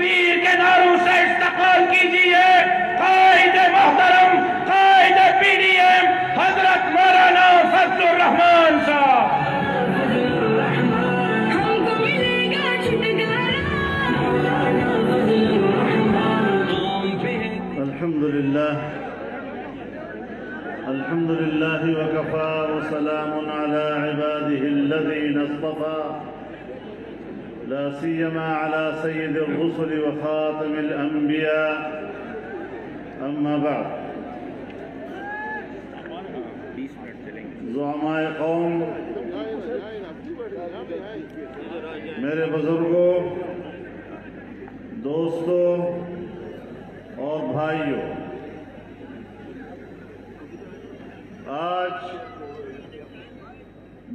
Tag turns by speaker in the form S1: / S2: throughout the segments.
S1: تکبیر کے نعروں سے استقبال کیجیے قائد محترم قائد پی ڈی ایم حضرت مولانا فضل الرحمان صاحب۔
S2: الحمد لله وكفى وسلام على عباده الذين اصطفى لا سيما على سيد الرسل وخاتم الأنبياء أما بعد زعماء قوم، میرے بزرگوں، دوستوں اور بھائیوں، آج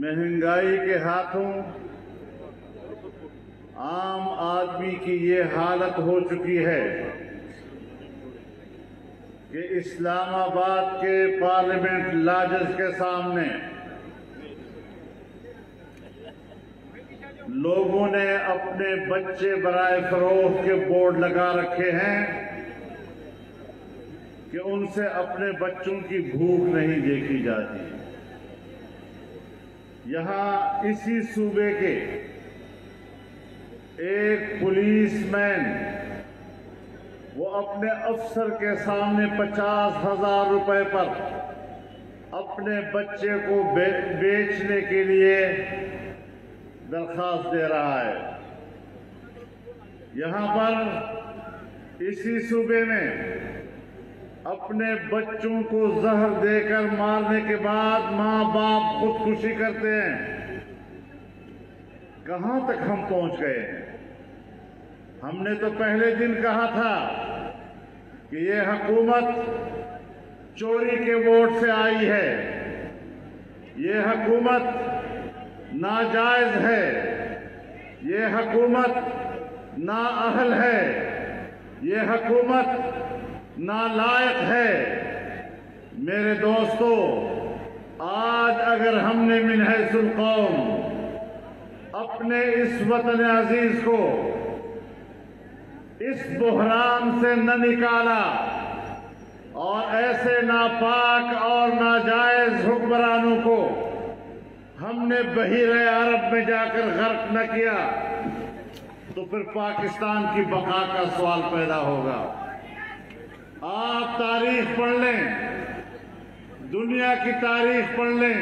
S2: مہنگائی کے ہاتھوں عام آدمی کی یہ حالت ہو چکی ہے کہ اسلام آباد کے پارلیمنٹ لاجز کے سامنے لوگوں نے اپنے بچے برائے فروخت کے بورڈ لگا رکھے ہیں کہ ان سے اپنے بچوں کی بھوک نہیں دیکھی جاتی۔ یہاں اسی صوبے کے ایک پولیس مین وہ اپنے افسر کے سامنے 50,000 روپے پر اپنے بچے کو بیچنے کے لیے درخواست دے رہا ہے۔ یہاں پر اسی صوبے میں اپنے بچوں کو زہر دے کر مارنے کے بعد ماں باپ خودکشی کرتے ہیں۔ کہاں تک ہم پہنچ گئے ہیں؟ ہم نے تو پہلے دن کہا تھا کہ یہ حکومت چوری کے ووٹ سے آئی ہے، یہ حکومت ناجائز ہے، یہ حکومت نااہل ہے، یہ حکومت نالائق ہے۔ میرے دوستو، آج اگر ہم نے من حیث القوم اپنے اس وطن عزیز کو اس بحران سے نہ نکالا اور ایسے ناپاک اور ناجائز حکمرانوں کو ہم نے بحیرہ عرب میں جا کر غرق نہ کیا تو پھر پاکستان کی بقا کا سوال پیدا ہوگا۔ آپ تاریخ پڑھ لیں، دنیا کی تاریخ پڑھ لیں،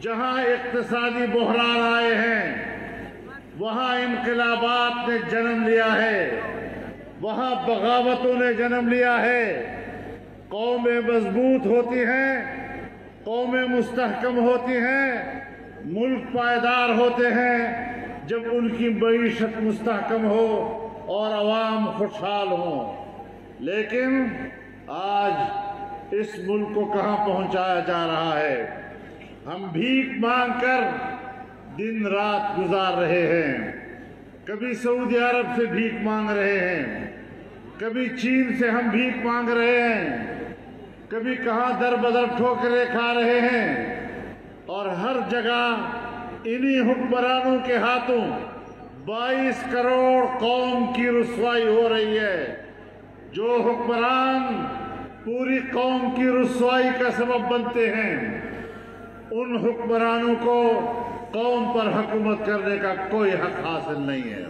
S2: جہاں اقتصادی بحران آئے ہیں وہاں انقلابات نے جنم لیا ہے، وہاں بغاوتوں نے جنم لیا ہے۔ قومیں مضبوط ہوتی ہیں، قومیں مستحکم ہوتی ہیں، ملک پائیدار ہوتے ہیں جب ان کی معیشت مستحکم ہو اور عوام خوشحال ہوں۔ لیکن آج اس ملک کو کہاں پہنچایا جا رہا ہے؟ ہم بھیک مانگ کر دن رات گزار رہے ہیں۔ کبھی سعودی عرب سے بھیک مانگ رہے ہیں، کبھی چین سے ہم بھیک مانگ رہے ہیں، کبھی کہاں در بدر ٹھوکریں کھا رہے ہیں، اور ہر جگہ انہی حکمرانوں کے ہاتھوں 22 کروڑ قوم کی رسوائی ہو رہی ہے۔ جو حکمران پوری قوم کی رسوائی کا سبب بنتے ہیں، ان حکمرانوں کو قوم پر حکومت کرنے کا کوئی حق حاصل نہیں ہے۔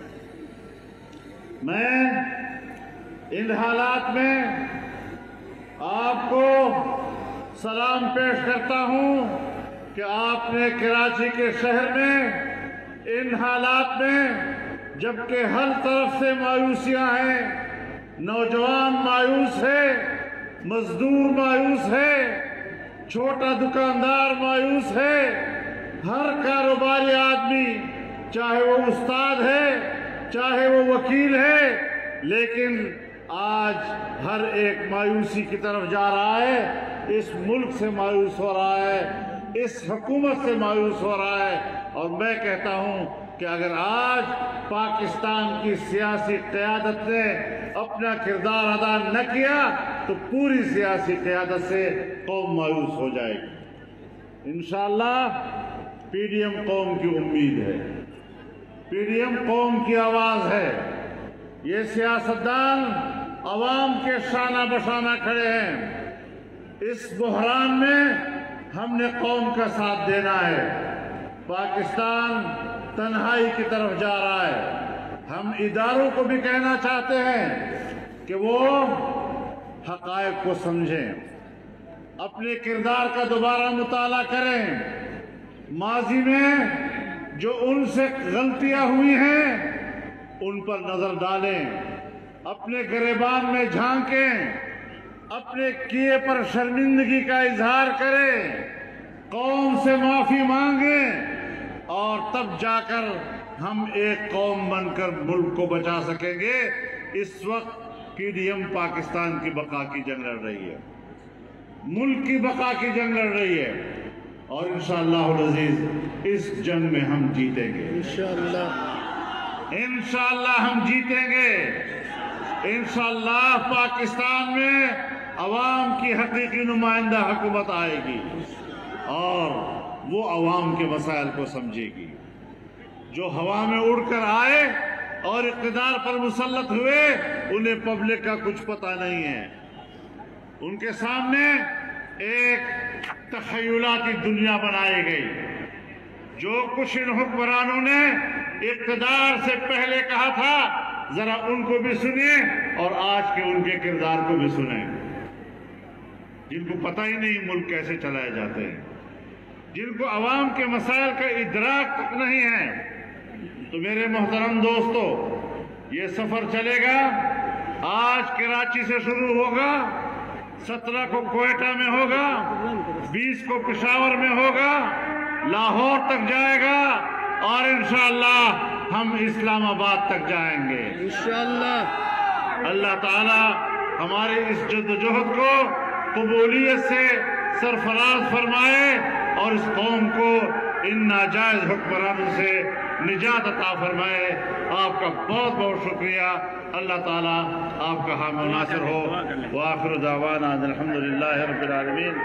S2: میں ان حالات میں آپ کو سلام پیش کرتا ہوں کہ آپ نے کراچی کے شہر میں ان حالات میں جبکہ ہر طرف سے مایوسیاں ہیں، نوجوان مایوس ہے، مزدور مایوس ہے، چھوٹا دکاندار مایوس ہے، ہر کاروباری آدمی چاہے وہ استاد ہے چاہے وہ وکیل ہے، لیکن آج ہر ایک مایوسی کی طرف جا رہا ہے۔ اس ملک سے مایوس ہو رہا ہے، اس حکومت سے مایوس ہو رہا ہے، اور میں کہتا ہوں کہ اگر آج پاکستان کی سیاسی قیادت نے اپنا کردار ادا نہ کیا تو پوری سیاسی قیادت سے قوم مایوس ہو جائے گی۔ انشاءاللہ پی ڈی ایم قوم کی امید ہے، پی ڈی ایم قوم کی آواز ہے، یہ سیاستدان عوام کے شانہ بشانہ کھڑے ہیں۔ اس بحران میں ہم نے قوم کا ساتھ دینا ہے۔ پاکستان تنہائی کی طرف جا رہا ہے۔ ہم اداروں کو بھی کہنا چاہتے ہیں کہ وہ حقائق کو سمجھیں، اپنے کردار کا دوبارہ مطالعہ کریں، ماضی میں جو ان سے غلطیاں ہوئی ہیں ان پر نظر ڈالیں، اپنے گریبان میں جھانکیں، اپنے کیے پر شرمندگی کا اظہار کریں، قوم سے معافی مانگیں، اور تب جا کر ہم ایک قوم بن کر ملک کو بچا سکیں گے۔ اس وقت پی ڈی ایم پاکستان کی بقا کی جنگ لڑ رہی ہے، ملک کی بقا کی جنگ لڑ رہی ہے، اور انشاءاللہ العزیز اس جنگ میں ہم جیتیں گے۔ انشاءاللہ ہم جیتیں گے۔ انشاءاللہ پاکستان میں عوام کی حقیقی نمائندہ حکومت آئے گی اور وہ عوام کے مسائل کو سمجھے گی۔ جو ہوا میں اڑ کر آئے اور اقتدار پر مسلط ہوئے انہیں پبلک کا کچھ پتہ نہیں ہے، ان کے سامنے ایک تخیلاتی دنیا بنائی گئی۔ جو کچھ ان حکمرانوں نے اقتدار سے پہلے کہا تھا ذرا ان کو بھی سنیں اور آج کے ان کے کردار کو بھی سنیں، جن کو پتہ ہی نہیں ملک کیسے چلائے جاتے ہیں، جن کو عوام کے مسائل کا ادراک تک نہیں ہے۔ تو میرے محترم دوستو، یہ سفر چلے گا، آج کراچی سے شروع ہوگا، 17 کو کوئٹہ میں ہوگا، 20 کو پشاور میں ہوگا، لاہور تک جائے گا، اور انشاءاللہ ہم اسلام آباد تک جائیں گے انشاءاللہ۔ اللہ تعالی ہمارے اس جدوجہد کو قبولیت سے سرفراز فرمائے اور اس قوم کو ان ناجائز حکمرانوں سے نجات عطا فرمائے۔ آپ کا بہت بہت شکریہ۔ اللہ تعالیٰ آپ کا حامی و ناصر ہو۔ وآخر دعوانا الحمدللہ رب العالمین۔